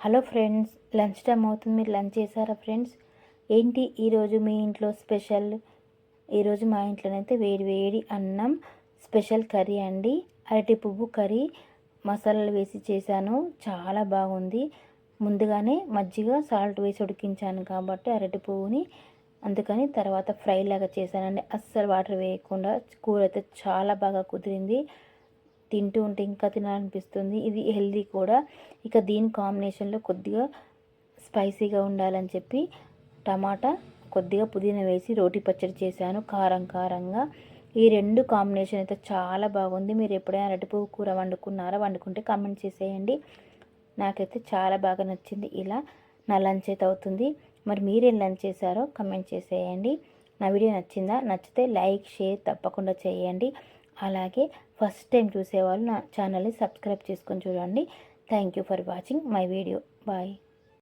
Hello friends, lunch time అవుతుంది. మీరు lunch చేశారా ఫ్రెండ్స్? ఏంటి ఈరోజు మీ ఇంట్లో స్పెషల్? ఈరోజు మా ఇంట్లోనైతే వేడి వేడి అన్నం, స్పెషల్ కర్రీ అండి. అరటి పువ్వు కర్రీ మసాలాలు వేసి చేశాను. చాలా బాగుంది. ముందుగానే మజ్జిగ సాల్ట్ వేసి ఉడికించాను కాబట్టి అరటి పువ్వుని, అందుకని తర్వాత ఫ్రై లాగా చేశానండి. అస్సలు వాటర్ వేయకుండా. కూర అయితే చాలా బాగా కుదిరింది. తింటూ ఉంటే ఇంకా తినాలనిపిస్తుంది. ఇది హెల్దీ కూడా. ఇక దీని కాంబినేషన్లో కొద్దిగా స్పైసీగా ఉండాలని చెప్పి టమాటా, కొద్దిగా పుదీనా వేసి రోటి పచ్చడి చేశాను కారం కారంగా. ఈ రెండు కాంబినేషన్ అయితే చాలా బాగుంది. మీరు ఎప్పుడైనా అరటిపువ్వు కూర వండుకున్నారా? వండుకుంటే కామెంట్ చేసేయండి. నాకైతే చాలా బాగా నచ్చింది. ఇలా నా లంచ్ అయితే అవుతుంది. మరి మీరేం లంచ్ చేశారో కమెంట్ చేసేయండి. నా వీడియో నచ్చిందా? నచ్చితే లైక్, షేర్ తప్పకుండా చేయండి. అలాగే ఫస్ట్ టైం చూసేవాళ్ళు నా ఛానల్ని సబ్స్క్రైబ్ చేసుకొని చూడండి. Thank you for watching my video. Bye.